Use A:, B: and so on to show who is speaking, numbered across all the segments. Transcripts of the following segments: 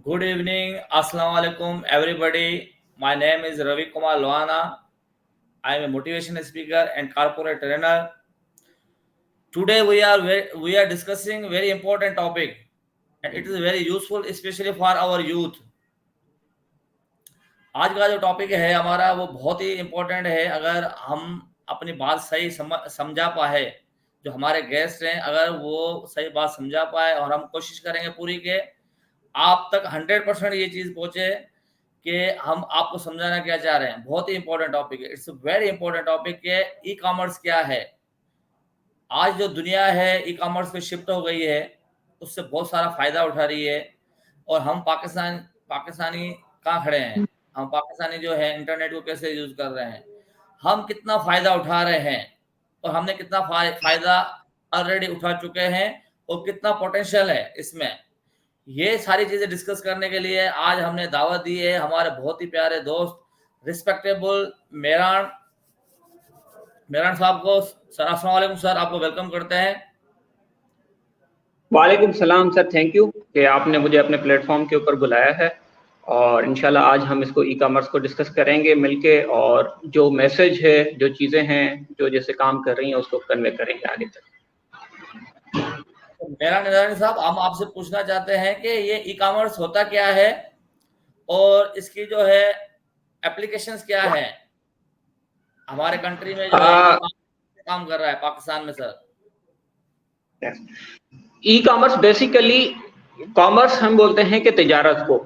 A: Good evening, Assalamu alaikum, everybody. My name is Ravi Kumar Loana. I am a motivation speaker and corporate trainer. Today we are discussing very important topic, and it is very useful, especially for our youth. आज का जो topic है हमारा वो बहुत ही important है। अगर हम अपनी बात सही समझा पाए, जो हमारे गेस्ट हैं अगर वो सही बात समझा पाए, और हम कोशिश करेंगे पूरी के आप तक 100% ये चीज पहुंचे कि हम आपको समझाना क्या चाह रहे हैं। बहुत ही इंपॉर्टेंट टॉपिक है, इट्स वेरी इंपॉर्टेंट टॉपिक के ई कॉमर्स क्या है। आज जो दुनिया है ई कॉमर्स पे शिफ्ट हो गई है, उससे बहुत सारा फायदा उठा रही है। और हम पाकिस्तानी कहाँ खड़े हैं, हम पाकिस्तानी जो है इंटरनेट को कैसे यूज कर रहे हैं, हम कितना फायदा उठा रहे हैं, और हमने कितना फायदा ऑलरेडी उठा चुके हैं, और कितना पोटेंशियल है इसमें। ये सारी चीजें डिस्कस करने के लिए आज हमने दावत दी है हमारे बहुत ही प्यारे दोस्त रिस्पेक्टेबल मेहरान साहब को। सर अस्सलाम वालेकुम सर, आपको वेलकम करते हैं।
B: वालेकुम सलाम सर, थैंक यू कि आपने मुझे अपने प्लेटफॉर्म के ऊपर बुलाया है। और इंशाल्लाह आज हम इसको ई कॉमर्स को डिस्कस करेंगे मिलके, और जो मैसेज है, जो चीज़ें हैं, जो जैसे काम कर रही हैं उसको कन्वे करेंगे आगे तक।
A: मेरा निरानी साहब, हम आपसे पूछना चाहते हैं कि ये ई कॉमर्स होता क्या है और इसकी जो है एप्लीकेशंस क्या है हमारे कंट्री में, जो काम कर रहा है पाकिस्तान में sir.
B: E commerce basically, commerce हम बोलते हैं कि तिजारत को,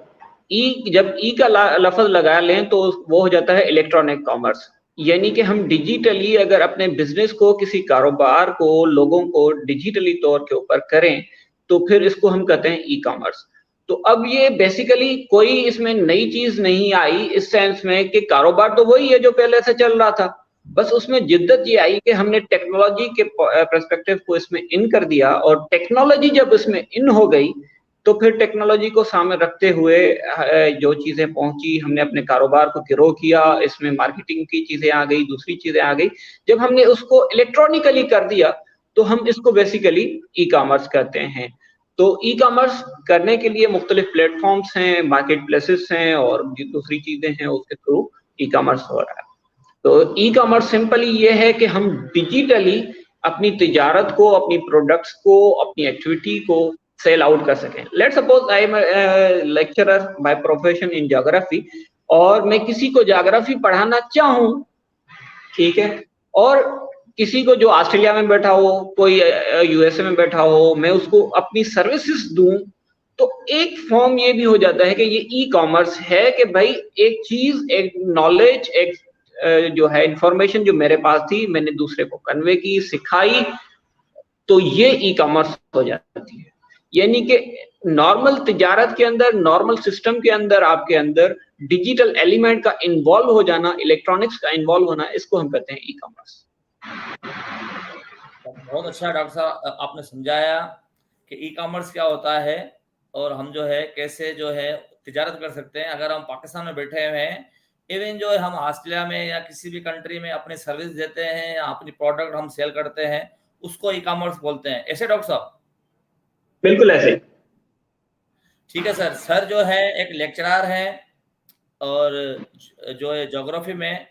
B: जब ई का लफ्ज लगा लें तो वो हो जाता है इलेक्ट्रॉनिक कॉमर्स। यानी कि हम डिजिटली अगर अपने बिजनेस को, किसी कारोबार को, लोगों को डिजिटली तौर के ऊपर करें तो फिर इसको हम कहते हैं ई कॉमर्स। तो अब ये बेसिकली कोई इसमें नई चीज नहीं आई इस सेंस में कि कारोबार तो वही है जो पहले से चल रहा था, बस उसमें जिद्दत ये आई कि हमने टेक्नोलॉजी के पर्सपेक्टिव को इसमें इन कर दिया। और टेक्नोलॉजी जब इसमें इन हो गई तो फिर टेक्नोलॉजी को सामने रखते हुए जो चीजें पहुंची, हमने अपने कारोबार को ग्रो किया, इसमें मार्केटिंग की चीजें आ गई, दूसरी चीजें आ गई। जब हमने उसको इलेक्ट्रॉनिकली कर दिया तो हम इसको बेसिकली ई कॉमर्स कहते हैं। तो ई कॉमर्स करने के लिए मुख्तलिफ प्लेटफॉर्म्स हैं, मार्केट प्लेसेस हैं, और दूसरी चीजें हैं, उसके थ्रू ई कॉमर्स हो रहा है। तो ई कॉमर्स सिंपली ये है कि हम डिजिटली अपनी तिजारत को, अपनी प्रोडक्ट्स को, अपनी एक्टिविटी को सेल आउट कर सकें। Let's suppose I am lecturer by profession in geography, और मैं किसी को ज्योग्राफी पढ़ाना चाहूं, ठीक है, और किसी को जो ऑस्ट्रेलिया में बैठा हो, कोई यूएसए में बैठा हो, मैं उसको अपनी सर्विसेज दूं, तो एक फॉर्म ये भी हो जाता है कि ये ई कॉमर्स है कि भाई एक चीज, एक नॉलेज, एक जो है इंफॉर्मेशन जो मेरे पास थी, मैंने दूसरे को कन्वे की, सिखाई, तो ये ई कॉमर्स हो जाती है। यानी कि नॉर्मल तिजारत के अंदर, नॉर्मल सिस्टम के अंदर, आपके अंदर डिजिटल एलिमेंट का इन्वॉल्व हो जाना, इलेक्ट्रॉनिक्स का इन्वॉल्व होना, इसको हम कहते हैं ई कॉमर्स।
A: बहुत अच्छा डॉक्टर साहब आपने समझाया कि ई कॉमर्स क्या होता है, और हम जो है कैसे जो है तिजारत कर सकते हैं। अगर हम पाकिस्तान में बैठे हुए हैं, इवन जो है हम ऑस्ट्रेलिया में या किसी भी कंट्री में अपनी सर्विस देते हैं या अपनी प्रोडक्ट हम सेल करते हैं, उसको ई कॉमर्स बोलते हैं, ऐसे डॉक्टर साहब?
B: बिल्कुल ऐसे।
A: ठीक है सर। सर जो है एक लेक्चरर है, और जो है ज्योग्राफी में,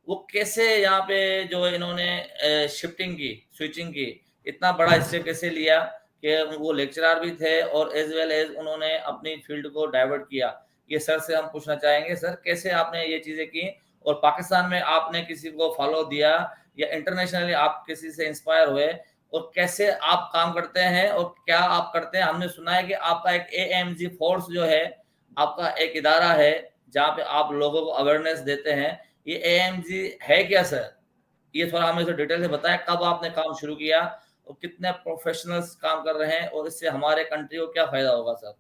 A: वो कैसे यहाँ पे जो इन्होंने शिफ्टिंग की, स्विचिंग की, इतना बड़ा स्टेप कैसे लिया कि वो लेक्चरर भी थे और एज वेल एज उन्होंने अपनी फील्ड को डाइवर्ट किया, ये सर से हम पूछना चाहेंगे। सर कैसे आपने ये चीजें की, और पाकिस्तान में आपने किसी को फॉलो दिया या इंटरनेशनली आप किसी से इंस्पायर हुए, और कैसे आप काम करते हैं और क्या आप करते हैं? हमने सुना है कि आपका एक AMG फोर्स जो है, आपका एक इदारा है जहाँ पे आप लोगों को अवेयरनेस देते हैं, ये AMG है क्या सर? ये थोड़ा हमें डिटेल से बताएं, कब आपने काम शुरू किया और कितने प्रोफेशनल्स काम कर रहे हैं, और इससे हमारे कंट्री को क्या फायदा होगा सर?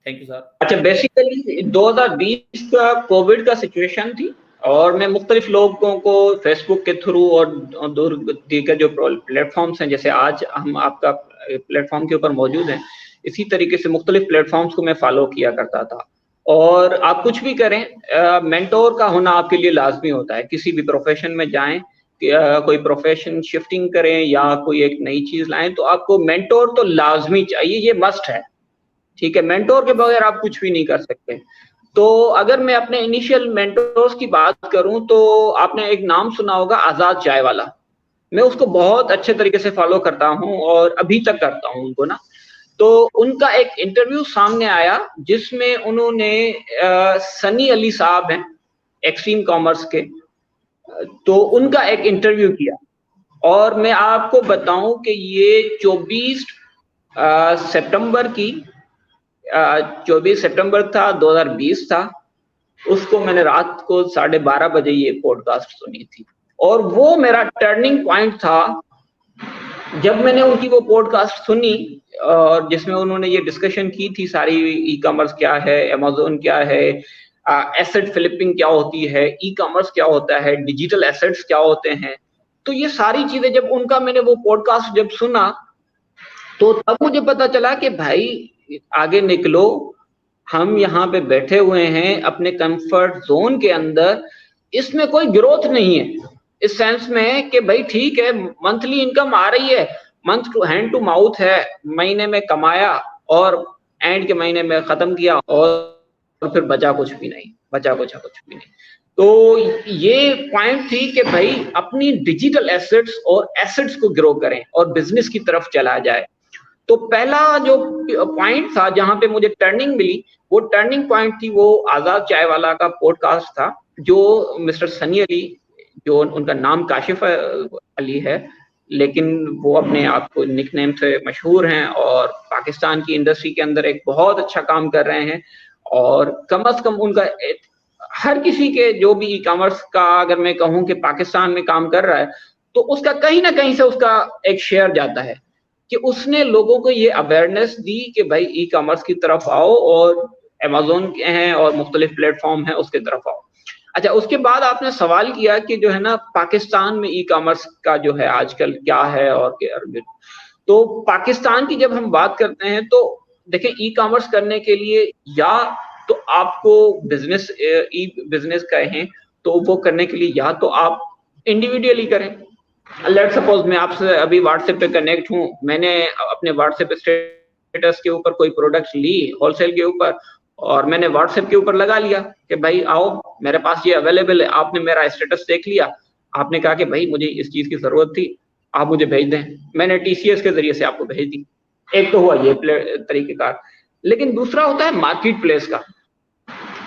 A: Thank you sir.
B: अच्छा, बेसिकली 2020 का कोविड का सिचुएशन थी, और मैं मुख्तलिफ लोगों को फेसबुक के थ्रू और दीगर जो प्लेटफॉर्म्स हैं, जैसे आज हम आपका प्लेटफॉर्म के ऊपर मौजूद हैं, इसी तरीके से मुख्तलिफ प्लेटफॉर्म्स को मैं फॉलो किया करता था। और आप कुछ भी करें, मेंटोर का होना आपके लिए लाजमी होता है। किसी भी प्रोफेशन में जाएं, कोई प्रोफेशन शिफ्टिंग करें या कोई एक नई चीज लाएं, तो आपको मेंटोर तो लाजमी चाहिए, ये मस्ट है, ठीक है, मेंटोर के बगैर आप कुछ भी नहीं कर सकते। तो अगर मैं अपने इनिशियल मेंटोर्स की बात करूं तो आपने एक नाम सुना होगा, आजाद चाय वाला। मैं उसको बहुत अच्छे तरीके से फॉलो करता हूं और अभी तक करता हूं उनको ना। तो उनका एक इंटरव्यू सामने आया जिसमें उन्होंने सनी अली साहब हैं एक्सट्रीम कॉमर्स के, तो उनका एक इंटरव्यू किया। और मैं आपको बताऊं कि ये 24 सितंबर की 24 सितंबर था, 2020 था। उसको मैंने रात को 12:30 बजे ये पॉडकास्ट सुनी थी और वो मेरा टर्निंग पॉइंट था। जब मैंने उनकी वो पॉडकास्ट सुनी और जिसमें उन्होंने ये डिस्कशन की थी सारी, ई कॉमर्स क्या है, अमेज़न क्या है, एसेट फ्लिपिंग क्या होती है, ई कॉमर्स क्या होता है, डिजिटल एसेट्स क्या होते हैं, तो ये सारी चीजें जब उनका मैंने वो पॉडकास्ट जब सुना तो तब मुझे पता चला कि भाई आगे निकलो, हम यहाँ पे बैठे हुए हैं अपने कंफर्ट जोन के अंदर, इसमें कोई ग्रोथ नहीं है इस सेंस में कि भाई ठीक है मंथली इनकम आ रही है, month to hand to mouth है, महीने में कमाया और एंड के महीने में खत्म किया और फिर बचा कुछ भी नहीं, बचा कुछ भी नहीं। तो ये पॉइंट थी कि भाई अपनी डिजिटल एसेट्स और एसेट्स को ग्रो करें और बिजनेस की तरफ चला जाए। तो पहला जो पॉइंट था जहां पे मुझे टर्निंग मिली, वो टर्निंग पॉइंट थी वो आजाद चाय वाला का पॉडकास्ट था, जो मिस्टर सनी अली, जो उनका नाम काशिफ अली है, लेकिन वो अपने आप को निकनेम से मशहूर हैं और पाकिस्तान की इंडस्ट्री के अंदर एक बहुत अच्छा काम कर रहे हैं। और कम से कम उनका हर किसी के जो भी ई कॉमर्स का अगर मैं कहूँ कि पाकिस्तान में काम कर रहा है तो उसका कहीं ना कहीं से उसका एक शेयर जाता है कि उसने लोगों को ये अवेयरनेस दी कि भाई ई कॉमर्स की तरफ आओ और अमेज़न के हैं और मुख्तलिफ प्लेटफॉर्म है उसकी तरफ आओ। अच्छा, उसके बाद आपने सवाल किया कि जो है ना पाकिस्तान में ई कॉमर्स का जो है आजकल क्या है और क्या, तो पाकिस्तान की जब हम बात करते हैं तो देखिए ई कॉमर्स करने के लिए या तो आपको बिजनेस ई बिजनेस कहें तो वो करने के लिए या तो आप इंडिविजुअली करें। लेट्स सपोज मैं आपसे अभी व्हाट्सएप पे कनेक्ट हूँ, मैंने अपने व्हाट्सएप स्टेटस के ऊपर कोई प्रोडक्ट ली होलसेल के ऊपर और मैंने व्हाट्सएप के ऊपर लगा लिया कि भाई आओ मेरे पास ये अवेलेबल है, आपने मेरा स्टेटस देख लिया, आपने कहा कि भाई मुझे इस चीज की जरूरत थी, आप मुझे भेज दें, मैंने टीसीएस के जरिए से आपको भेज दी। एक तो हुआ ये तरीकेकार। लेकिन दूसरा होता है मार्केट प्लेस का,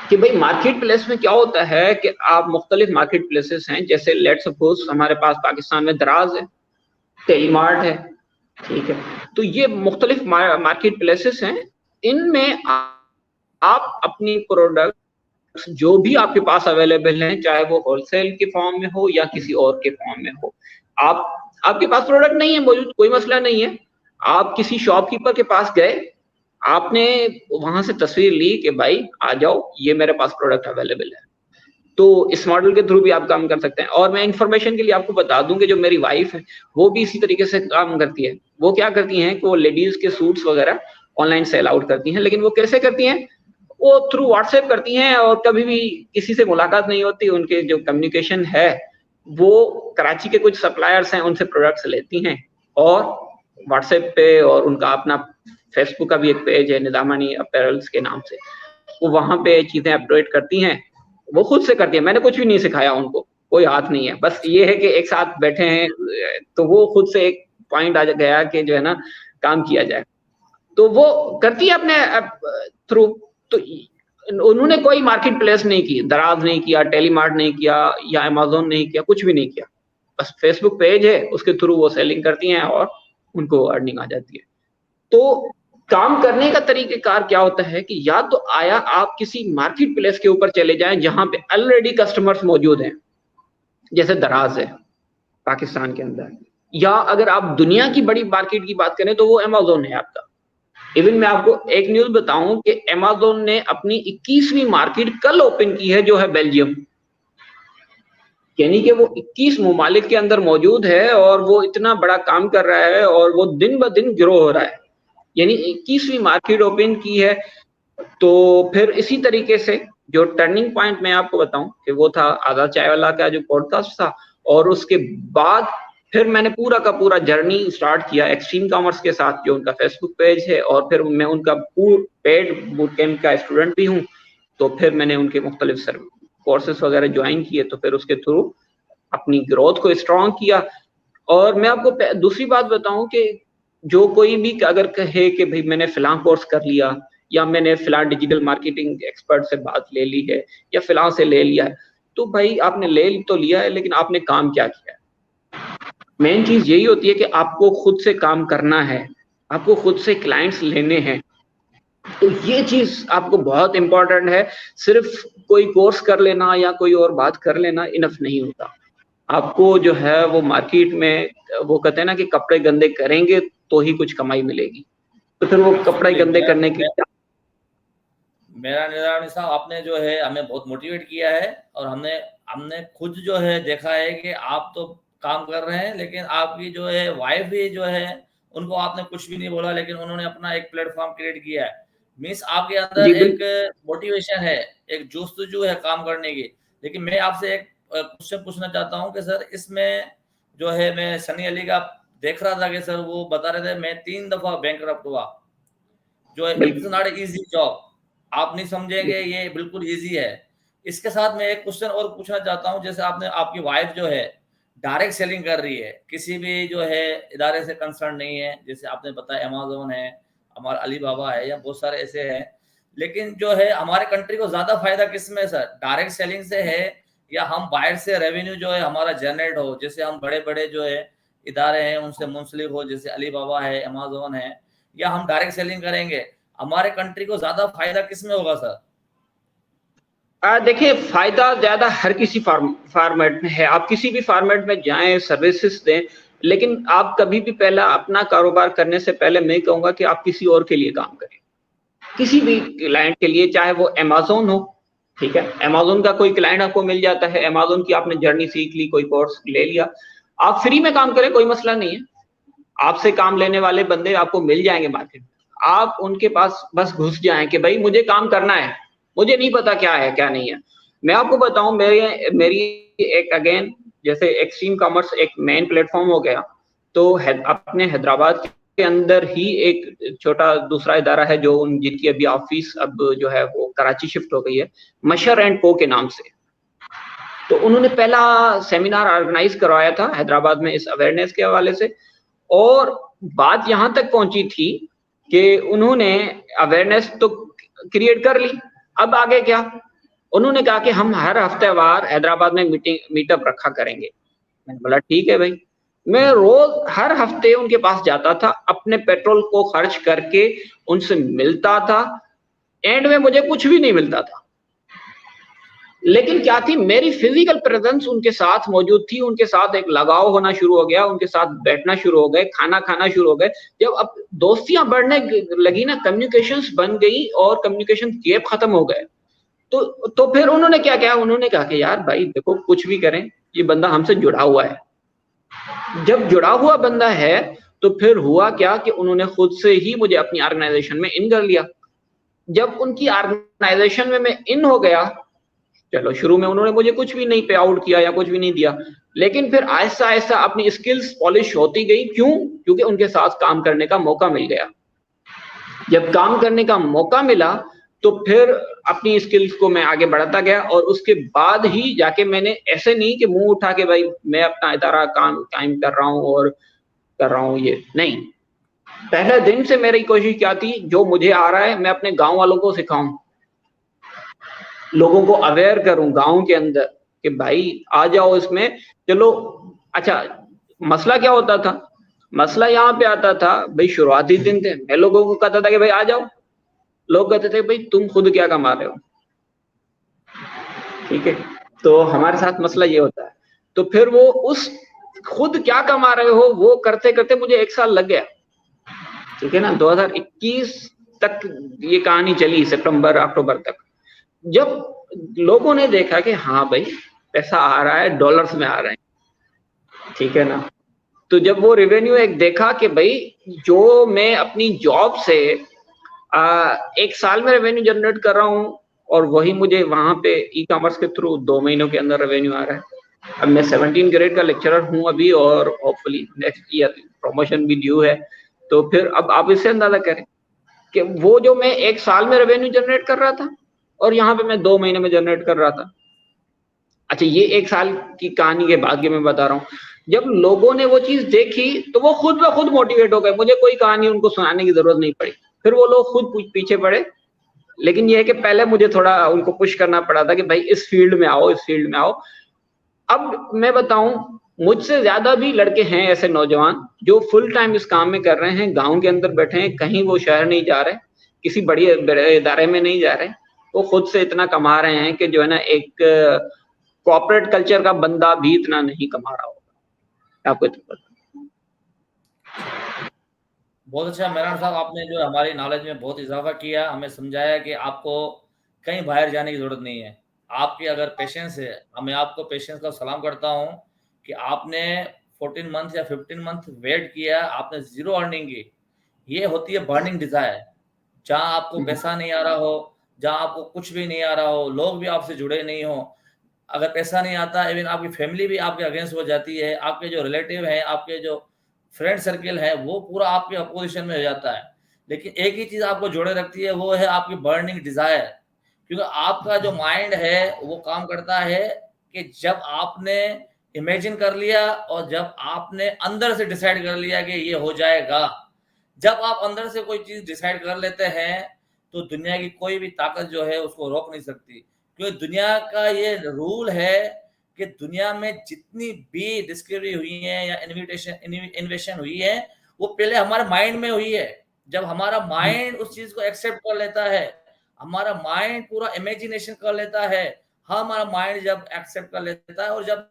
B: कि भाई मार्केट प्लेस में क्या होता है कि आप मुख्तलिफ मार्केट प्लेसेस हैं, जैसे लेट सपोज हमारे पास पाकिस्तान में दराज है, टेलीमार्ट है, ठीक है, तो ये मुख्तलिफ मार्केट प्लेसेस हैं। इनमें आप अपनी प्रोडक्ट जो भी आपके पास अवेलेबल हैं, चाहे वो होलसेल के फॉर्म में हो या किसी और के फॉर्म में हो, आपके पास प्रोडक्ट नहीं है मौजूद, कोई मसला नहीं है, आप किसी शॉपकीपर के पास गए, आपने वहां से तस्वीर ली कि भाई आ जाओ ये मेरे पास प्रोडक्ट अवेलेबल है, तो इस मॉडल के थ्रू भी आप काम कर सकते हैं। और मैं इंफॉर्मेशन के लिए आपको बता दूं कि जो मेरी वाइफ है वो भी इसी तरीके से काम करती है। वो क्या करती हैं कि वो लेडीज के सूट्स वगैरह ऑनलाइन सेल आउट करती हैं, लेकिन वो कैसे करती हैं, वो थ्रू व्हाट्सएप करती हैं और कभी भी किसी से मुलाकात नहीं होती, उनके जो कम्युनिकेशन है वो कराची के कुछ सप्लायर्स हैं उनसे प्रोडक्ट्स लेती हैं और व्हाट्सएप पे, और उनका अपना फेसबुक का भी एक पेज है निदामनी अपैरल्स के नाम से, वो वहां पे चीजें अपडेट करती हैं, वो खुद से करती है, मैंने कुछ भी नहीं सिखाया उनको, कोई हाथ नहीं है, बस ये है कि एक साथ बैठे हैं तो वो खुद से एक पॉइंट आ गया कि जो है ना काम किया जाए, तो वो करती है अपने थ्रू। तो उन्होंने कोई मार्केट प्लेस नहीं की, दराज नहीं किया, टेलीमार्ट नहीं किया या अमेज़न नहीं किया, कुछ भी नहीं किया, बस फेसबुक पेज है उसके थ्रू वो सेलिंग करती हैं और उनको अर्निंग आ जाती है। तो काम करने का तरीकेकार क्या होता है कि या तो आया आप किसी मार्केट प्लेस के ऊपर चले जाएं जहां पे ऑलरेडी कस्टमर्स मौजूद हैं, जैसे दराज है पाकिस्तान के अंदर, या अगर आप दुनिया की बड़ी मार्केट की बात करें तो वो अमेज़न है आपका। इवन मैं आपको एक न्यूज बताऊं कि अमेज़न ने अपनी 21वीं मार्केट कल ओपन की है जो है बेल्जियम, यानी कि वो 21 ममालिक के अंदर मौजूद है और वो इतना बड़ा काम कर रहा है और वो दिन ब दिन ग्रो हो रहा है, यानी 21वीं मार्केट ओपन की है। तो फिर इसी तरीके से जो टर्निंग पॉइंट मैं आपको बताऊं कि वो था आजाद चाय वाला का जो पॉडकास्ट था, और उसके बाद फिर मैंने पूरा का पूरा जर्नी स्टार्ट किया एक्सट्रीम कॉमर्स के साथ, जो उनका फेसबुक पेज है, और फिर मैं उनका पेड बूट कैंप का स्टूडेंट भी हूँ। तो फिर मैंने उनके मुख्तलिफ कोर्सेस वगैरह ज्वाइन किए, तो फिर उसके थ्रू अपनी ग्रोथ को स्ट्रॉन्ग किया। और मैं आपको दूसरी बात बताऊं कि जो कोई भी अगर कहे कि भाई मैंने फिलां कोर्स कर लिया, या मैंने फिलां डिजिटल मार्केटिंग एक्सपर्ट से बात ले ली है, या फिलां से ले लिया है, तो भाई आपने ले तो लिया है, लेकिन आपने काम क्या किया है? मेन चीज यही होती है कि आपको खुद से काम करना है, आपको खुद से क्लाइंट्स लेने हैं। तो ये चीज आपको बहुत इंपॉर्टेंट है। सिर्फ कोई कोर्स कर लेना या कोई और बात कर लेना इनफ नहीं होता। आपको जो है वो मार्केट में, वो कहते हैं ना कि कपड़े गंदे करेंगे तो ही कुछ कमाई मिलेगी। तो फिर वो कपड़े
A: एक्चुअली
B: गंदे करने की
A: मेरा निरान साहब, आपने जो है हमें बहुत मोटिवेट किया है, और हमने हमने खुद जो है देखा है कि आप तो काम कर रहे हैं, लेकिन आपकी जो है वाइफ भी जो है, उनको आपने कुछ भी नहीं बोला, लेकिन उन्होंने अपना एक प्लेटफॉर्म क्रिएट किया है। मीन्स आपके
B: जी
A: अंदर
B: बिल
A: एक मोटिवेशन है, एक जोस्तजू है काम करने की। लेकिन मैं आपसे एक क्वेश्चन पूछना चाहता हूँ कि सर, इसमें जो है मैं सनी अली का देख रहा था कि सर वो बता रहे थे मैं 3 दफा बैंकरप्ट हुआ, जो है इट्स
B: बिल्कुल
A: नॉट इजी जॉब। आप नहीं समझेंगे ये बिल्कुल इजी है। इसके साथ मैं एक क्वेश्चन और पूछना चाहता हूँ, जैसे आपने, आपकी वाइफ जो है डायरेक्ट सेलिंग कर रही है, किसी भी जो है इदारे से कंसर्न नहीं है, जैसे आपने बताया अमेज़न है, हमारा अलीबाबा है, या बहुत सारे ऐसे हैं। लेकिन जो है हमारे कंट्री को ज्यादा फायदा किसमें सर, डायरेक्ट सेलिंग से है, या हम बाहर से रेवेन्यू जो है हमारा जनरेट हो, जैसे हम बड़े बड़े जो है इदारे हैं उनसे मुंसलिक हो, जैसे अलीबाबा है, अमेज़न है, या हम डायरेक्ट सेलिंग करेंगे, हमारे कंट्री को ज्यादा फायदा किसमें होगा सर?
B: देखिए, फायदा ज्यादा हर किसी फॉर्मेट में है। आप किसी भी फॉर्मेट में जाएं, सर्विसेज दें, लेकिन आप कभी भी पहला अपना कारोबार करने से पहले मैं कहूंगा कि आप किसी और के लिए काम करें। किसी भी क्लाइंट के लिए, चाहे वो अमेज़न हो, ठीक है, अमेज़न का कोई क्लाइंट आपको मिल जाता है, अमेज़न की आपने जर्नी सीख ली, कोई कोर्स ले लिया, आप फ्री में काम करें, कोई मसला नहीं है। आपसे काम लेने वाले बंदे आपको मिल जाएंगे मार्केट में। आप उनके पास बस घुस जाएं कि भाई मुझे काम करना है, मुझे नहीं पता क्या है क्या नहीं है। मैं आपको बताऊं, मेरी मेरी एक अगेन, जैसे एक्सट्रीम कॉमर्स एक मेन प्लेटफॉर्म हो गया, तो अपने हैदराबाद के अंदर ही एक छोटा दूसरा इदारा है जो जिनकी अभी ऑफिस अब जो है वो कराची शिफ्ट हो गई है, मशर एंड को के नाम से। तो उन्होंने पहला सेमिनार ऑर्गेनाइज करवाया था हैदराबाद में इस अवेयरनेस के हवाले से। और बात यहां तक पहुंची थी कि उन्होंने अवेयरनेस तो क्रिएट कर ली, अब आगे क्या? उन्होंने कहा कि हम हर हफ्तेवार हैदराबाद में मीटअप रखा करेंगे। मैंने बोला ठीक है भाई। मैं रोज हर हफ्ते उनके पास जाता था, अपने पेट्रोल को खर्च करके उनसे मिलता था। एंड में मुझे कुछ भी नहीं मिलता था, लेकिन क्या थी, मेरी फिजिकल प्रेजेंस उनके साथ मौजूद थी, उनके साथ एक लगाव होना शुरू हो गया, उनके साथ बैठना शुरू हो गए, खाना खाना शुरू हो गए। जब अब दोस्तियां बढ़ने लगी ना, कम्युनिकेशंस बन गई और कम्युनिकेशन गैप खत्म हो गए। तो फिर उन्होंने क्या किया, उन्होंने कहा कि यार भाई देखो, कुछ भी करें, ये बंदा हमसे जुड़ा हुआ है। जब जुड़ा हुआ बंदा है, तो फिर हुआ क्या कि उन्होंने खुद से ही मुझे अपनी ऑर्गेनाइजेशन में इन कर लिया। जब उनकी ऑर्गेनाइजेशन में मैं इन हो गया, चलो शुरू में उन्होंने मुझे कुछ भी नहीं पे आउट किया या कुछ भी नहीं दिया, लेकिन फिर आहिस्ता आहिस्ता अपनी स्किल्स पॉलिश होती गई। क्यों? क्योंकि उनके साथ काम करने का मौका मिल गया। जब काम करने का मौका मिला, तो फिर अपनी स्किल्स को मैं आगे बढ़ाता गया, और उसके बाद ही जाके मैंने, ऐसे नहीं कि मुंह उठा के भाई मैं अपना इदारा काम कायम कर रहा हूँ और कर रहा हूँ, ये नहीं। पहले दिन से मेरी कोशिश क्या थी, जो मुझे आ रहा है मैं अपने गांव वालों को सिखाऊं, लोगों को अवेयर करूं गांव के अंदर कि भाई आ जाओ इसमें, चलो। अच्छा, मसला क्या होता था? मसला यहाँ पे आता था भाई, शुरुआती दिन थे, मैं लोगों को कहता था कि भाई आ जाओ, लोग कहते थे भाई तुम खुद क्या कमा रहे हो, ठीक है। तो हमारे साथ मसला ये होता है। तो फिर वो उस खुद क्या कमा रहे हो वो करते करते मुझे 1 साल लग गया, ठीक है ना। 2021 तक ये कहानी चली, सितंबर अक्टूबर तक। जब लोगों ने देखा कि हाँ भाई पैसा आ रहा है, डॉलर्स में आ रहा है, ठीक है ना, तो जब वो रेवेन्यू एक देखा कि भाई जो मैं अपनी जॉब से 1 साल में रेवेन्यू जनरेट कर रहा हूँ, और वही मुझे वहां पे ई कॉमर्स के थ्रू 2 महीनों के अंदर रेवेन्यू आ रहा है, अब मैं 17 ग्रेड का लेक्चरर हूँ अभी, और होपफुली नेक्स्ट ईयर प्रमोशन भी ड्यू है। तो फिर अब आप इससे अंदाजा करें कि वो जो मैं 1 साल में रेवेन्यू जनरेट कर रहा था और यहाँ पे मैं 2 महीने में जनरेट कर रहा था। अच्छा, ये 1 साल की कहानी के बाद की मैं बता रहा हूँ। जब लोगों ने वो चीज़ देखी तो वो खुद ब खुद मोटिवेट हो गए, मुझे कोई कहानी उनको सुनाने की ज़रूरत नहीं पड़ी। फिर वो लोग खुद पीछे पड़े। लेकिन ये है कि पहले मुझे थोड़ा उनको पुश करना पड़ा था कि भाई इस फील्ड में आओ, इस फील्ड में आओ। अब मैं बताऊँ, मुझसे ज़्यादा भी लड़के हैं ऐसे नौजवान जो फुल टाइम इस काम में कर रहे हैं, गाँव के अंदर बैठे हैं, कहीं वो शहर नहीं जा रहे, किसी बड़े इदारे में नहीं जा रहे। वो खुद से इतना कमा रहे हैं कि जो है ना, एक कॉर्पोरेट कल्चर का बंदा भी इतना नहीं कमा रहा होगा, आपको तो पता।
A: बहुत अच्छा मेहरान साहब, आपने जो हमारी नॉलेज में बहुत इजाफा किया, हमें समझाया कि आपको कहीं बाहर जाने की ज़रूरत नहीं है। आपकी अगर पेशेंस है, मैं आपको पेशेंस का सलाम करता हूँ कि आपने 14 मंथ या 15 मंथ वेट किया, आपने ज़ीरो अर्निंग की। ये होती है बर्निंग डिज़ायर। जहाँ आपको पैसा नहीं आ रहा हो, जहाँ आपको कुछ भी नहीं आ रहा हो, लोग भी आपसे जुड़े नहीं हो, अगर पैसा नहीं आता, इवन आपकी फैमिली भी आपके अगेंस्ट हो जाती है, आपके जो रिलेटिव हैं, आपके जो फ्रेंड सर्किल है, वो पूरा आपके अपोजिशन में हो जाता है। लेकिन एक ही चीज़ आपको जोड़े रखती है, वो है आपकी बर्निंग डिज़ायर। क्योंकि आपका जो माइंड है, वो काम करता है कि जब आपने इमेजिन कर लिया और जब आपने अंदर से डिसाइड कर लिया कि ये हो जाएगा, जब आप अंदर से कोई चीज़ डिसाइड कर लेते हैं, तो दुनिया की कोई भी ताकत जो है उसको रोक नहीं सकती। क्योंकि दुनिया का ये रूल है कि दुनिया में जितनी भी डिस्कवरी हुई है या इन्वेशन हुई है, वो पहले हमारे माइंड में हुई है। जब हमारा माइंड उस चीज़ को एक्सेप्ट कर लेता है, हमारा माइंड पूरा इमेजिनेशन कर लेता है, हमारा माइंड जब एक्सेप्ट कर लेता है और जब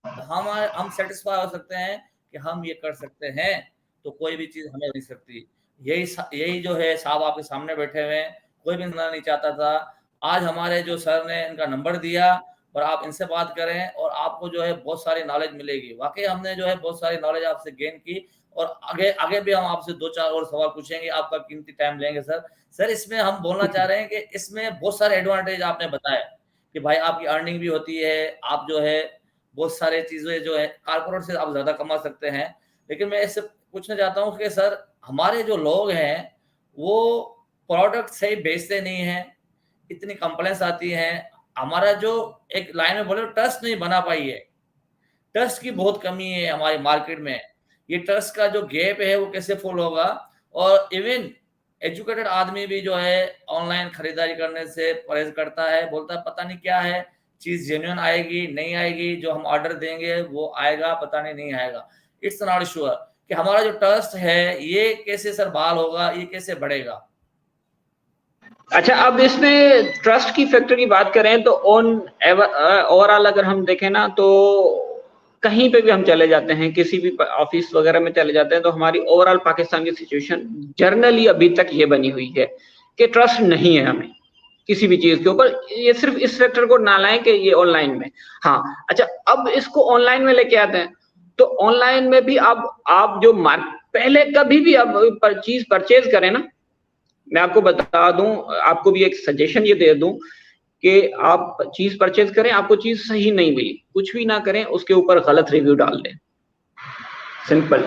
A: हम सैटिस्फाई हो सकते हैं कि हम ये कर सकते हैं, तो कोई भी चीज़ हमें नहीं सकती। यही जो है साहब आपके सामने बैठे हुए हैं, कोई भी सुनना नहीं चाहता था। आज हमारे जो सर ने इनका नंबर दिया और आप इनसे बात करें और आपको जो है बहुत सारी नॉलेज मिलेगी। वाक़ई हमने जो है बहुत सारी नॉलेज आपसे गेन की और आगे आगे भी हम आपसे 2-4 और सवाल पूछेंगे, आपका कीमती टाइम लेंगे सर। सर, इसमें हम बोलना चाह रहे हैं कि इसमें बहुत सारे एडवांटेज आपने बताए कि भाई आपकी अर्निंग भी होती है, आप जो है बहुत सारे चीज़ें जो है कारपोरेट से आप ज़्यादा कमा सकते हैं। लेकिन मैं इससे पूछना चाहता हूँ कि सर, हमारे जो लोग हैं, वो प्रोडक्ट सही बेचते नहीं हैं, इतनी कंप्लेंट्स आती हैं। हमारा जो एक लाइन में बोले ट्रस्ट नहीं बना पाई है। ट्रस्ट की बहुत कमी है हमारी मार्केट में। ये ट्रस्ट का जो गैप है वो कैसे फुल होगा? और इवन एजुकेटेड आदमी भी जो है ऑनलाइन खरीदारी करने से परहेज़ करता है, बोलता है पता नहीं क्या है, चीज़ जेन्युइन आएगी, नहीं आएगी, जो हम ऑर्डर देंगे वो आएगा, पता नहीं आएगा। इट्स नॉट श्योर कि हमारा जो ट्रस्ट है, ये कैसे सर बहाल होगा, ये कैसे बढ़ेगा?
B: अच्छा, अब इसमें ट्रस्ट की फैक्टर की बात करें तो ओवरऑल अगर हम देखें ना, तो कहीं पे भी हम चले जाते हैं, किसी भी ऑफिस वगैरह में चले जाते हैं, तो हमारी ओवरऑल पाकिस्तान की सिचुएशन जनरली अभी तक ये बनी हुई है कि ट्रस्ट नहीं है हमें किसी भी चीज के ऊपर। ये सिर्फ इस फैक्टर को ना लाएं कि ये ऑनलाइन में। हाँ, अच्छा, अब इसको ऑनलाइन में लेके आते हैं, तो ऑनलाइन में भी अब आप जो पहले कभी भी अब चीज परचेज करें ना, मैं आपको बता दूं, आपको भी एक सजेशन ये दे दूं कि आप चीज परचेज करें, आपको चीज सही नहीं मिली, कुछ भी ना करें, उसके ऊपर गलत रिव्यू डाल दें। सिंपल।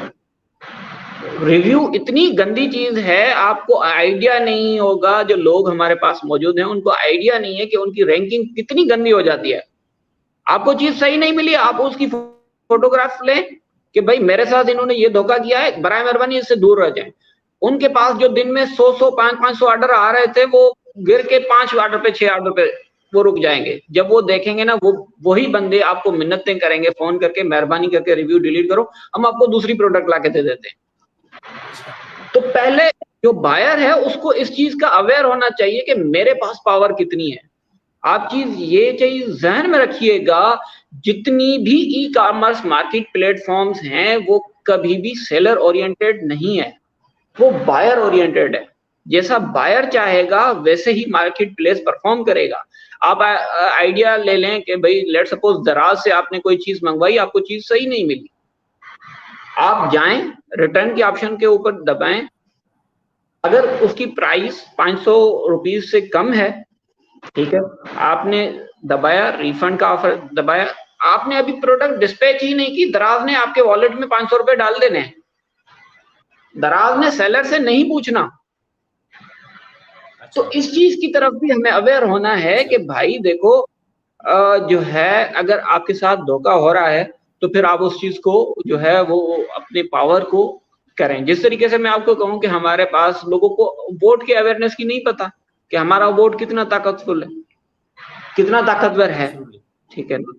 B: रिव्यू इतनी गंदी चीज है, आपको आइडिया नहीं होगा, जो लोग हमारे पास मौजूद हैं उनको आइडिया नहीं है कि उनकी रैंकिंग कितनी गंदी हो जाती है। आपको चीज सही नहीं मिली, आप उसकी फोटोग्राफ लें कि भाई मेरे साथ इन्होंने ये धोखा किया है, बराए मेहरबानी इससे दूर रह जाएं। उनके पास जो दिन में 100 500 ऑर्डर आ रहे थे, वो गिर के 5 ऑर्डर पे 6 ऑर्डर पे वो रुक जाएंगे। जब वो देखेंगे ना, वो वही बंदे आपको मिन्नतें करेंगे फोन करके, मेहरबानी करके रिव्यू डिलीट करो, हम आपको दूसरी प्रोडक्ट ला के दे देते हैं। तो पहले जो बायर है उसको इस चीज का अवेयर होना चाहिए कि मेरे पास पावर कितनी है। आप ये चीज जहन में रखिएगा, जितनी भी ई कॉमर्स मार्केट प्लेटफॉर्म्स हैं, वो कभी भी सेलर ओरिएंटेड नहीं है, वो बायर ओरिएंटेड है। जैसा बायर चाहेगा वैसे ही मार्केट प्लेस परफॉर्म करेगा। आप आइडिया ले लें कि भाई लेट सपोज दराज से आपने कोई चीज मंगवाई, आपको चीज सही नहीं मिली, आप जाएं रिटर्न के ऑप्शन के ऊपर दबाएं, अगर उसकी प्राइस 500 रुपीज से कम है, ठीक है, आपने दबाया, रिफंड का ऑफर दबाया, आपने अभी प्रोडक्ट डिस्पैच ही नहीं की, दराज ने आपके वॉलेट में 500 रुपए डाल देने, दराज ने सेलर से नहीं पूछना। तो इस चीज की तरफ भी हमें अवेयर होना है कि भाई देखो जो है अगर आपके साथ धोखा हो रहा है तो फिर आप उस चीज को जो है वो अपने पावर को करें। जिस तरीके से मैं आपको कहूं कि हमारे पास लोगों को वोट के अवेयरनेस की नहीं पता कि हमारा वोट कितना ताकतफुल है, कितना ताकतवर है, ठीक है ना।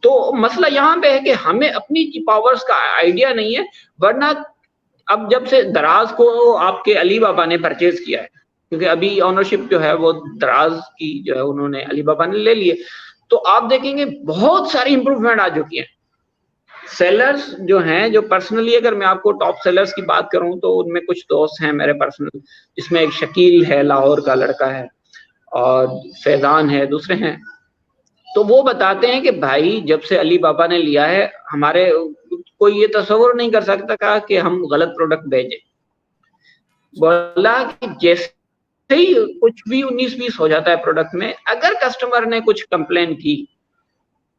B: तो मसला यहाँ पे है कि हमें अपनी पावर्स का आइडिया नहीं है, वरना अब जब से दराज को आपके अली बाबा ने परचेज किया है, क्योंकि अभी ऑनरशिप जो है वो दराज की जो है उन्होंने अली बाबा ने ले लिए, तो आप देखेंगे बहुत सारी इंप्रूवमेंट आ चुकी है। सेलर्स जो हैं, जो पर्सनली अगर मैं आपको टॉप सेलर्स की बात करूं तो उनमें कुछ दोस्त हैं मेरे पर्सनल, जिसमें एक शकील है, लाहौर का लड़का है, और फैजान है, दूसरे हैं। तो वो बताते हैं कि भाई जब से अली बाबा ने लिया है, हमारे कोई ये तस्वर नहीं कर सकता था कि हम गलत प्रोडक्ट भेजें। बोला कि जैसे ही कुछ भी 19-20 हो जाता है प्रोडक्ट में, अगर कस्टमर ने कुछ कंप्लेन की,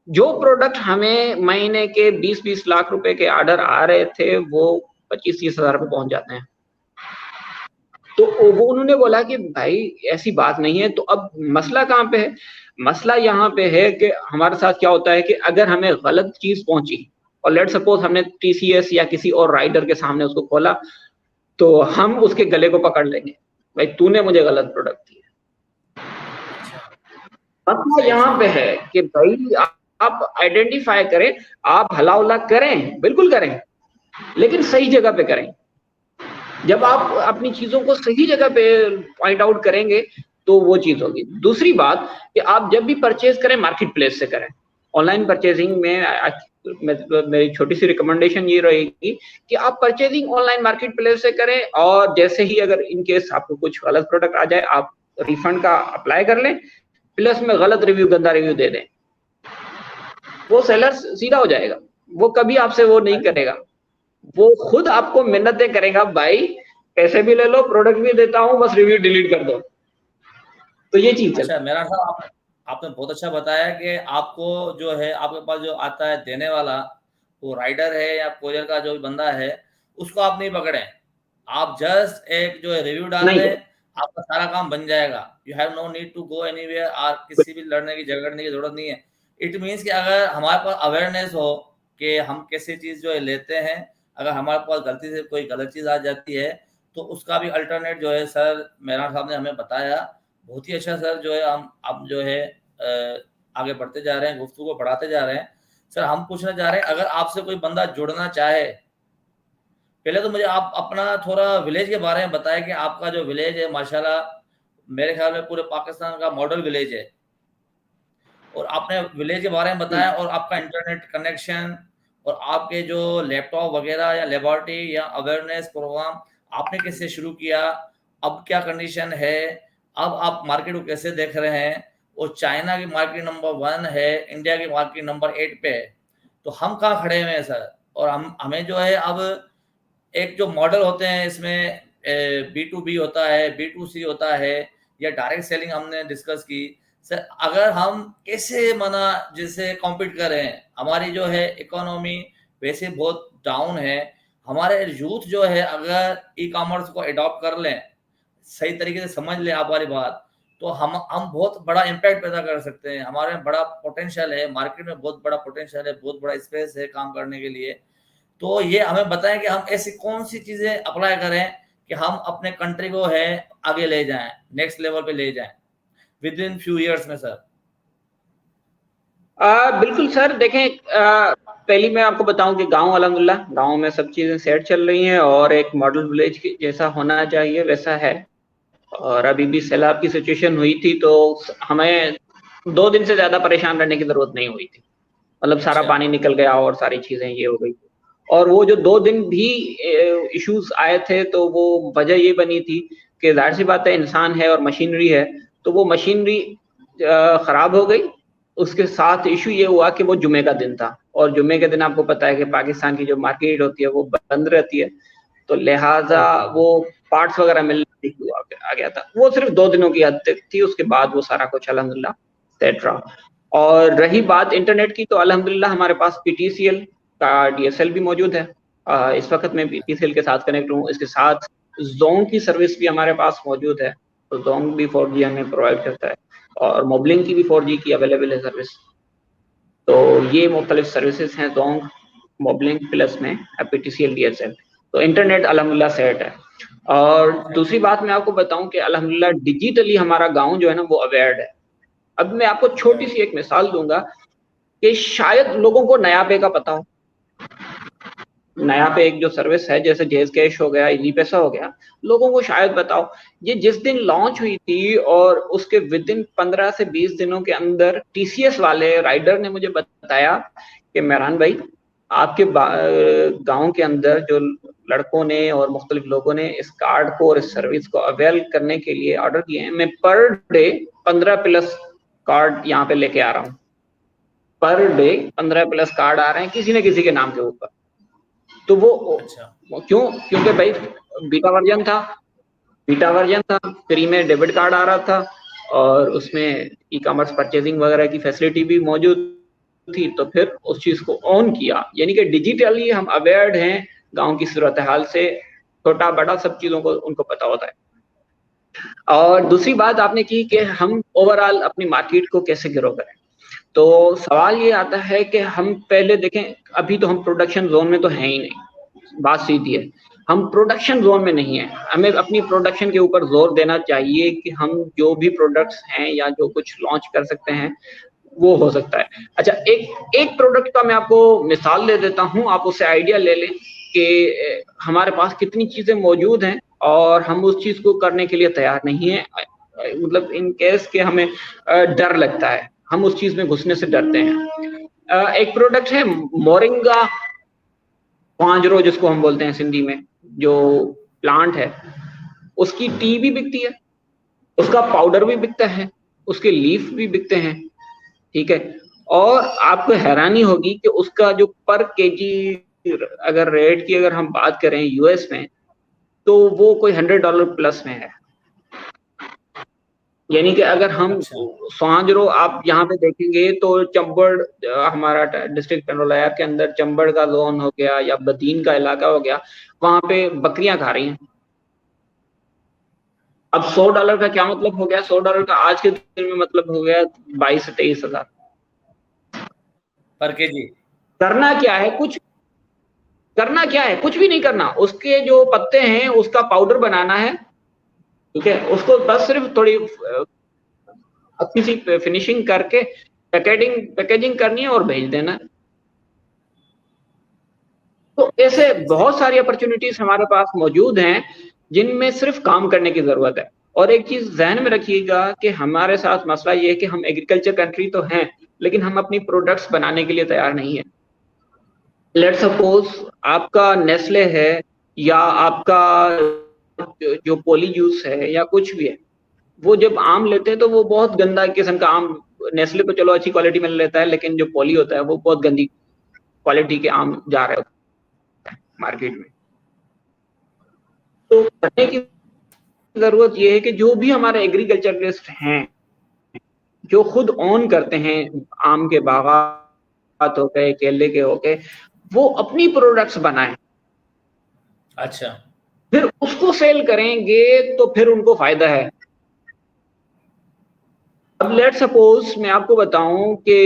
B: जो प्रोडक्ट हमें महीने के 20-20 लाख रुपए के ऑर्डर आ रहे थे वो 25-30 हजार पे पहुंच जाते हैं। तो वो उन्होंने बोला कि भाई ऐसी बात नहीं है। तो अब मसला कहाँ पे है? मसला यहाँ पे है कि हमारे साथ क्या होता है कि अगर हमें गलत चीज पहुंची और लेट सपोज हमने टीसीएस या किसी और राइडर के सामने उसको खोला, तो हम उसके गले को पकड़ लेंगे, भाई तूने मुझे गलत प्रोडक्ट दिया। मसला यहाँ पे है कि भाई आप आइडेंटिफाई करें, आप हला उला करें, बिल्कुल करें, लेकिन सही जगह पे करें। जब आप अपनी चीजों को सही जगह पे पॉइंट आउट करेंगे तो वो चीज होगी। दूसरी बात कि आप जब भी परचेज करें मार्केट प्लेस से करें। ऑनलाइन परचेजिंग में मेरी छोटी सी रिकमेंडेशन ये रहेगी कि आप परचेजिंग ऑनलाइन मार्केट प्लेस से करें, और जैसे ही अगर इन केस आपको कुछ गलत प्रोडक्ट आ जाए, आप रिफंड का अप्लाई कर लें, प्लस में गलत रिव्यू, गंदा रिव्यू दे दें, वो सेलर सीधा हो जाएगा, वो कभी आपसे वो नहीं करेगा, वो खुद आपको मिन्नतें करेगा, भाई पैसे भी ले लो, प्रोडक्ट भी देता हूं, बस रिव्यू डिलीट कर दो। तो ये चीज
A: अच्छा, मेरा ख्याल आपने बहुत अच्छा बताया कि आपको जो है आपके पास जो आता है देने वाला, वो राइडर है या कोरियर का जो बंदा है, उसको आप नहीं पकड़े, आप जस्ट एक जो है रिव्यू डाल दें, आपका सारा काम बन जाएगा। You have no need to go anywhere, और किसी भी लड़ने की झगड़ने की जरूरत नहीं है। इट मीन्स कि अगर हमारे पास अवेयरनेस हो कि हम कैसी चीज जो है लेते हैं, अगर हमारे पास गलती से कोई गलत चीज आ जाती है तो उसका भी अल्टरनेट जो है सर मेरा साहब ने हमें बताया, बहुत ही अच्छा सर। जो है हम अब जो है आगे बढ़ते जा रहे हैं, गुफ्तगू को बढ़ाते जा रहे हैं। सर हम पूछना चाह रहे हैं, अगर आपसे कोई बंदा जुड़ना चाहे, पहले तो मुझे आप अपना थोड़ा विलेज के बारे में बताएं कि आपका जो विलेज है माशाल्लाह मेरे ख्याल में पूरे पाकिस्तान का मॉडल विलेज है, और आपने विलेज के बारे में बताया, और आपका इंटरनेट कनेक्शन, और आपके जो लैपटॉप वगैरह या लेबोरेटरी या अवेयरनेस प्रोग्राम आपने कैसे शुरू किया, अब क्या कंडीशन है, अब आप मार्केट को कैसे देख रहे हैं, और चाइना की मार्केट नंबर 1 है, इंडिया की मार्केट नंबर 8 पे है, तो हम कहाँ खड़े हुए हैं सर। और हमें जो है अब एक जो मॉडल होते हैं इसमें B2B होता है, B2C होता है, या डायरेक्ट सेलिंग हमने डिस्कस की। सर अगर हम कैसे मना जिससे कॉम्पीट कर रहे हैं, हमारी जो है इकोनॉमी वैसे बहुत डाउन है, हमारे यूथ जो है अगर ई कॉमर्स को अडॉप्ट कर लें, सही तरीके से समझ लें आप हमारी बात, तो हम बहुत बड़ा इम्पैक्ट पैदा कर सकते हैं। हमारे में बड़ा पोटेंशियल है, मार्केट में बहुत बड़ा पोटेंशियल है, बहुत बड़ा स्पेस है काम करने के लिए। तो ये हमें बताएं कि हम ऐसी कौन सी चीजें अप्लाई करें कि हम अपने कंट्री को है आगे ले जाएं, नेक्स्ट लेवल पे ले जाएं विद इन फ्यू इयर्स में सर।
B: बिल्कुल सर, देखें पहली मैं आपको बताऊं कि गांव अल्हम्दुलिल्लाह गांव में सब चीजें सेट चल रही हैं, और एक मॉडल विलेज के जैसा होना चाहिए वैसा है। और अभी भी सैलाब की सिचुएशन हुई थी तो हमें 2 दिन से ज्यादा परेशान रहने की जरूरत नहीं हुई थी, मतलब सारा पानी निकल गया और सारी चीजें ये हो गई। और वो जो 2 दिन भी इश्यूज आए थे तो वो वजह ये बनी थी कि जाहिर सी बात है इंसान है और मशीनरी है, तो वो मशीनरी खराब हो गई। उसके साथ इशू ये हुआ कि वो जुमे का दिन था, और जुमे के दिन आपको पता है कि पाकिस्तान की जो मार्केट होती है वो बंद रहती है, तो लिहाजा वो पार्ट्स वगैरह मिलने आ गया था। वो सिर्फ 2 दिनों की हद तक थी, उसके बाद वो सारा कुछ अल्हम्दुलिल्लाह सेट रहा। और रही बात इंटरनेट की, तो अल्हम्दुलिल्लाह हमारे पास PTCL का DSL भी मौजूद है। इस वक्त मैं PTCL के साथ कनेक्ट हूँ। इसके साथ जोंग की सर्विस भी हमारे पास मौजूद है, तो जोंग भी 4G हमें प्रोवाइड करता है, और मोबलिंक की भी 4G की अवेलेबल है सर्विस। तो ये मुख्तलिफ सर्विसेज हैं जोंग, मोबलिंक प्लस में PTCL DSL। तो इंटरनेट अल्हम्दुलिल्लाह सेट है। और दूसरी बात मैं आपको बताऊं कि अल्हम्दुलिल्लाह डिजिटली हमारा गांव जो है ना वो अवेयर्ड है। अब मैं आपको छोटी सी एक मिसाल दूंगा कि शायद लोगों को नया पे का पता हो। नया पे एक जो सर्विस है जैसे जेज कैश हो गया, इजी पैसा हो गया, लोगों को शायद बताओ। ये जिस दिन लॉन्च हुई थी और उसके विद इन 15 से 20 दिनों के अंदर TCS वाले राइडर ने मुझे बताया कि मेहरान भाई, आपके गांव के अंदर जो लड़कों ने और मुख्तलिफ लोगों ने इस कार्ड को और इस सर्विस को अवेल करने के लिए ऑर्डर किए हैं, मैं पर डे 15+ कार्ड यहाँ पे लेके आ रहा हूँ। पर डे 15+ कार्ड आ रहे हैं किसी न किसी के नाम के ऊपर। तो वो क्यों? क्योंकि भाई बीटा वर्जन था, फ्री में डेबिट कार्ड आ रहा था, और उसमें ई-कॉमर्स परचेजिंग वगैरह की फैसिलिटी भी मौजूद थी। तो फिर उस चीज को ऑन किया, यानी कि डिजिटली हम अवेयर्ड हैं गांव की सूरत हाल से, छोटा बड़ा सब चीजों को उनको पता होता है। और दूसरी बात आपने की कि हम ओवरऑल अपनी मार्केट को कैसे ग्रो करें, तो सवाल ये आता है कि हम पहले देखें, अभी तो हम प्रोडक्शन जोन में तो हैं ही नहीं, बात सीधी है, हम प्रोडक्शन जोन में नहीं है। हमें अपनी प्रोडक्शन के ऊपर जोर देना चाहिए कि हम जो भी प्रोडक्ट्स हैं या जो कुछ लॉन्च कर सकते हैं वो हो सकता है। अच्छा, एक प्रोडक्ट का मैं आपको मिसाल दे देता हूं, आप उससे आइडिया ले लें कि हमारे पास कितनी चीजें मौजूद हैं और हम उस चीज को करने के लिए तैयार नहीं है। मतलब इन केस के हमें डर लगता है, हम उस चीज में घुसने से डरते हैं। एक प्रोडक्ट है मोरिंगा पांजरो, जिसको हम बोलते हैं सिंधी में, जो प्लांट है, उसकी टी भी बिकती है, उसका पाउडर भी बिकता है, उसके लीफ भी बिकते हैं, ठीक है। और आपको हैरानी होगी कि उसका जो पर केजी अगर रेट की अगर हम बात करें US में, तो वो कोई $100 प्लस में है। यानी कि अगर हम सांजरो आप यहाँ पे देखेंगे तो चंबड़, हमारा डिस्ट्रिक्ट पेंडोलायर के अंदर चंबड़ का जोन हो गया या बदीन का इलाका हो गया, वहां पे बकरियां खा रही हैं। अब $100 का क्या मतलब हो गया? $100 का आज के दिन में मतलब हो गया 22 से 23 हजार
A: पर केजी।
B: करना क्या है? कुछ भी नहीं करना। उसके जो पत्ते हैं उसका पाउडर बनाना है, ठीक है, उसको बस सिर्फ थोड़ी अच्छी सी फिनिशिंग करके पैकेजिंग करनी है और भेज देना। तो ऐसे बहुत सारी अपॉर्चुनिटीज हमारे पास मौजूद हैं जिनमें सिर्फ काम करने की जरूरत है। और एक चीज ध्यान में रखिएगा कि हमारे साथ मसला ये है कि हम एग्रीकल्चर कंट्री तो हैं, लेकिन हम अपनी प्रोडक्ट्स बनाने के लिए तैयार नहीं है। लेट सपोज आपका नेस्ले है या आपका जो पोली जूस है या कुछ भी है, वो जब आम लेते हैं तो वो बहुत गंदा किस्म का आम, नेस्ले तो चलो अच्छी क्वालिटी में लेता है, लेकिन जो पोली होता है वो बहुत गंदी क्वालिटी के आम जा रहे होते हैं मार्केट में। तो करने की जरूरत ये है कि जो भी हमारे एग्रीकल्चरलिस्ट हैं जो खुद ऑन करते हैं, आम के बागात हो गए, केले के हो गए, वो अपनी प्रोडक्ट्स बनाएं।
A: अच्छा,
B: फिर उसको सेल करेंगे तो फिर उनको फायदा है। अब लेट सपोज मैं आपको बताऊं कि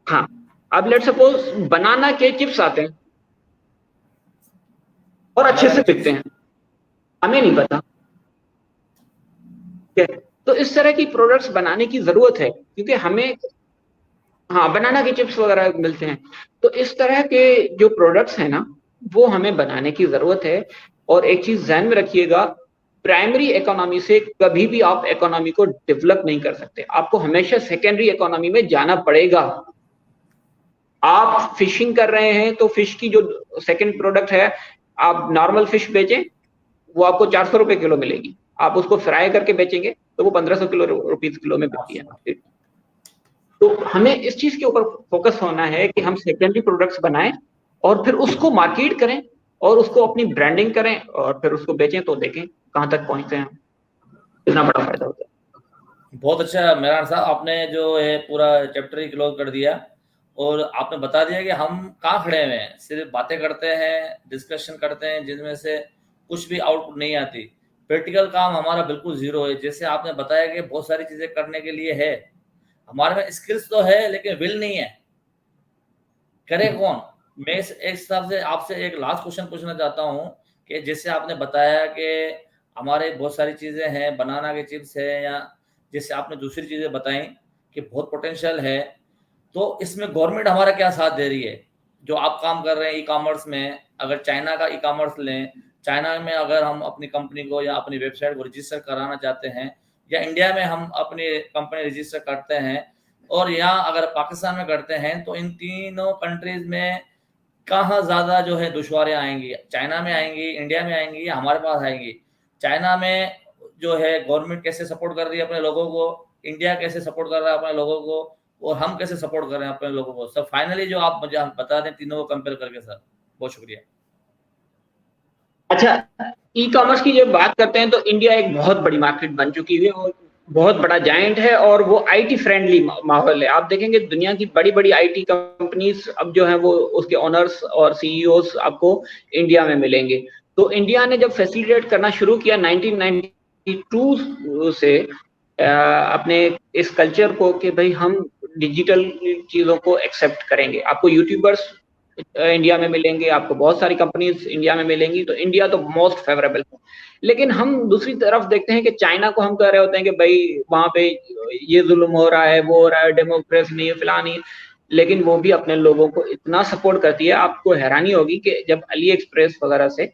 B: हाँ, अब लेट सपोज बनाना के चिप्स आते हैं और अच्छे से बिकते हैं, हमें नहीं पता। तो इस तरह की प्रोडक्ट्स बनाने की जरूरत है, क्योंकि हमें हाँ बनाना के चिप्स वगैरह मिलते हैं। तो इस तरह के जो प्रोडक्ट्स हैं ना, वो हमें बनाने की जरूरत है। और एक चीज ध्यान में रखिएगा, प्राइमरी इकोनॉमी से कभी भी आप इकोनॉमी को डेवलप नहीं कर सकते, आपको हमेशा सेकेंडरी इकोनॉमी में जाना पड़ेगा। आप फिशिंग कर रहे हैं तो फिश की जो सेकंड प्रोडक्ट है, आप नॉर्मल फिश बेचें, वो आपको 400 रुपए किलो मिलेगी। आप उसको फ्राई करके बेचेंगे तो वो 1500 रुपीज किलो में बिकती है। तो हमें इस चीज के ऊपर फोकस होना है कि हम सेकेंडरी प्रोडक्ट्स बनाएं और फिर उसको मार्केट करें और उसको अपनी ब्रांडिंग करें और फिर उसको बेचें, तो देखें कहां तक पहुंचते हैं, कितना बड़ा फायदा होता है।
A: बहुत अच्छा मेहरान साहब, आपने जो है पूरा चैप्टर ही क्लोज कर दिया और आपने बता दिया कि हम कहाँ खड़े हुए हैं। सिर्फ बातें करते हैं, डिस्कशन करते हैं, जिनमें से कुछ भी आउटपुट नहीं आती। प्रैक्टिकल काम हमारा बिल्कुल ज़ीरो है। जैसे आपने बताया कि बहुत सारी चीज़ें करने के लिए है, हमारे में स्किल्स तो है लेकिन विल नहीं है। करे कौन? मैं इस हिसाब से आपसे एक लास्ट क्वेश्चन पूछना चाहता हूँ कि जैसे आपने बताया कि हमारे बहुत सारी चीज़ें हैं, बनाना के चिप्स है, या जैसे आपने दूसरी चीज़ें बताई कि बहुत पोटेंशियल है, तो इसमें गवर्नमेंट हमारा क्या साथ दे रही है? जो आप काम कर रहे हैं ई-कॉमर्स में, अगर चाइना का ई-कॉमर्स लें, चाइना में अगर हम अपनी कंपनी को या अपनी वेबसाइट को रजिस्टर कराना चाहते हैं, या इंडिया में हम अपनी कंपनी रजिस्टर करते हैं और यहाँ अगर पाकिस्तान में करते हैं, तो इन तीनों कंट्रीज़ में कहाँ ज़्यादा जो है दुश्वारियाँ आएँगी? चाइना में आएँगी, इंडिया में आएँगी या हमारे पास आएँगी? चाइना में जो है गवर्नमेंट कैसे सपोर्ट कर रही है अपने लोगों को, इंडिया कैसे सपोर्ट कर रहा है अपने लोगों को, और हम कैसे सपोर्ट कर रहे हैं अपने लोगों को? सर फाइनली जो आप मुझे बता दें तीनों को कंपेयर करके सर। बहुत शुक्रिया।
B: अच्छा, ई-कॉमर्स की जब बात करते हैं तो इंडिया एक बहुत बड़ी मार्केट बन चुकी है और बहुत बड़ा जायंट है और वो आईटी फ्रेंडली माहौल है। आप देखेंगे दुनिया की बड़ी-बड़ी आईटी कंपनीज अब जो है वो उसके ओनर्स और सीईओज आपको इंडिया में मिलेंगे। तो इंडिया ने जब फैसिलिटेट करना शुरू किया 1992 से अपने इस कल्चर को कि भाई हम डिजिटल चीज़ों को एक्सेप्ट करेंगे। आपको यूट्यूबर्स इंडिया में मिलेंगे, आपको बहुत सारी कंपनीज इंडिया में मिलेंगी, तो इंडिया तो मोस्ट फेवरेबल है। लेकिन हम दूसरी तरफ देखते हैं कि चाइना को हम कह रहे होते हैं कि भाई वहाँ पे ये जुल्म हो रहा है, वो हो रहा है, डेमोक्रेसी नहीं है, फलां नहीं है, लेकिन वो भी अपने लोगों को इतना सपोर्ट करती है। आपको हैरानी होगी कि जब अली एक्सप्रेस वगैरह से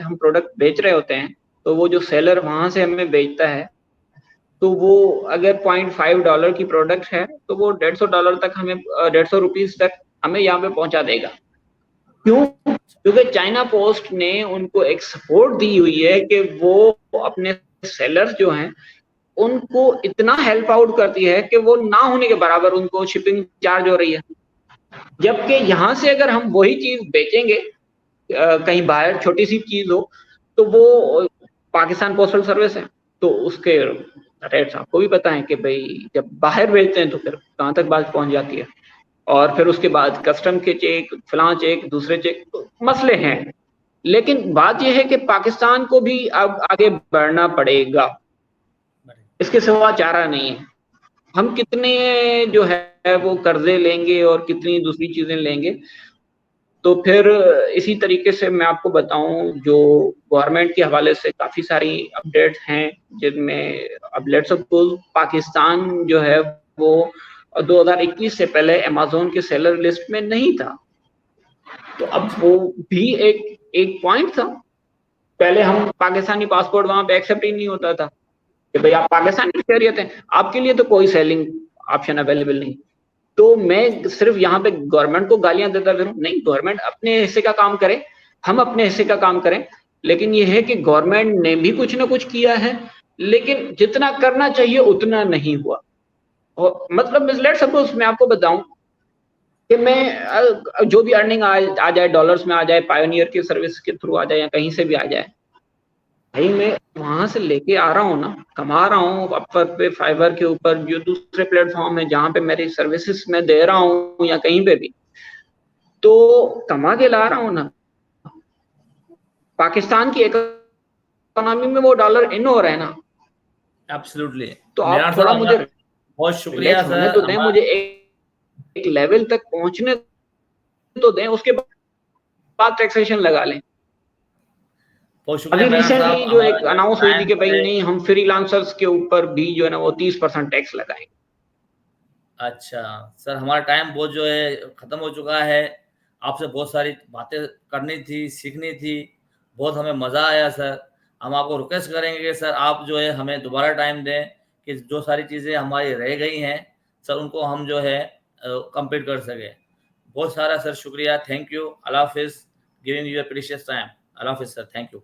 B: हम प्रोडक्ट बेच रहे होते हैं, तो वो जो सेलर वहाँ से हमें बेचता है, तो वो अगर $0.5 की प्रोडक्ट है, तो वो $150 तक हमें ₹150 तक हमें यहाँ पे पहुँचा देगा। क्यों? क्योंकि चाइना पोस्ट ने उनको एक सपोर्ट दी हुई है कि वो अपने सेलर्स जो हैं, उनको इतना हेल्प आउट करती है कि वो ना होने के बराबर उनको शिपिंग चार्ज हो रही है। जबकि यहाँ से अगर हम वही चीज़ बेचेंगे कहीं बाहर छोटी सी चीज़ हो, तो वो पाकिस्तान पोस्टल सर्विस है, तो उसके रेट्स आपको भी पता है कि भाई जब बाहर भेजते हैं तो फिर कहाँ तक बात पहुँच जाती है। और फिर उसके बाद कस्टम के चेक, फलां चेक, दूसरे चेक, तो मसले हैं। लेकिन बात यह है कि पाकिस्तान को भी अब आगे बढ़ना पड़ेगा, इसके सिवा चारा नहीं है। हम कितने जो है वो कर्जे लेंगे और कितनी दूसरी चीजें लेंगे, तो फिर इसी तरीके से मैं आपको बताऊं जो गवर्नमेंट के हवाले से काफ़ी सारी अपडेट्स हैं, जिनमें अब लेट्स सपोज पाकिस्तान जो है वो 2021 से पहले अमेज़न के सेलर लिस्ट में नहीं था। तो अब वो भी एक पॉइंट था। पहले हम पाकिस्तानी पासपोर्ट वहाँ पे एक्सेप्ट ही नहीं होता था कि भाई आप पाकिस्तानी शहरियत हैं, आपके लिए तो कोई सेलिंग ऑप्शन अवेलेबल नहीं। तो मैं सिर्फ यहाँ पे गवर्नमेंट को गालियां देता फिरूं? नहीं, गवर्नमेंट अपने हिस्से का काम करे, हम अपने हिस्से का काम करें। लेकिन ये है कि गवर्नमेंट ने भी कुछ ना कुछ किया है, लेकिन जितना करना चाहिए उतना नहीं हुआ। और मतलब लेट्स सपोज मैं आपको बताऊं कि मैं जो भी अर्निंग आ जाए, डॉलर्स में आ जाए, पायोनियर की सर्विस के थ्रू आ जाए या कहीं से भी आ जाए, भाई मैं वहां से लेके आ रहा हूँ ना, कमा रहा हूँ अपवर पे, फाइवर के ऊपर, जो दूसरे प्लेटफॉर्म है जहाँ पे मेरी सर्विसेज मैं दे रहा हूँ या कहीं पे भी, तो कमा के ला रहा हूँ ना। पाकिस्तान की इकोनॉमी में वो डॉलर इन हो रहे हैं ना,
A: एब्सोल्युटली।
B: तो आप
A: मेहरान
B: थोड़ा
A: साहब
B: मुझे
A: बहुत शुक्रिया
B: रिलैक्स होने
A: सर।
B: तो दें, मुझे एक लेवल तक पहुंचने तो दें, उसके बाद टैक्सेशन लगा लें।
A: बहुत शुक्रिया
B: अभी
A: मेहरान साहब,
B: रिसेंटली जो
A: हमारा
B: एक
A: जो
B: अनाउंस हुई थी
A: टाइम
B: कि
A: जो
B: भाई
A: है,
B: नहीं, हम फ्रीलांसर्स के ऊपर भी जो है ना वो 30% टैक्स लगाएंगे।
A: अच्छा सर, हमारा टाइम बहुत जो है ख़त्म हो चुका है। आपसे बहुत सारी बातें करनी थी, सीखनी थी। बहुत हमें मज़ा आया सर। हम आपको रिक्वेस्ट करेंगे कि सर आप जो है हमें दोबारा टाइम दें कि जो सारी चीज़ें हमारी रह गई हैं सर उनको हम जो है कंप्लीट कर सकें। बहुत सारा सर शुक्रिया। Thank you. अल्लाह हाफ़िज़। Giving you a precious time. अल्लाह हाफ़िज़ सर। Thank you.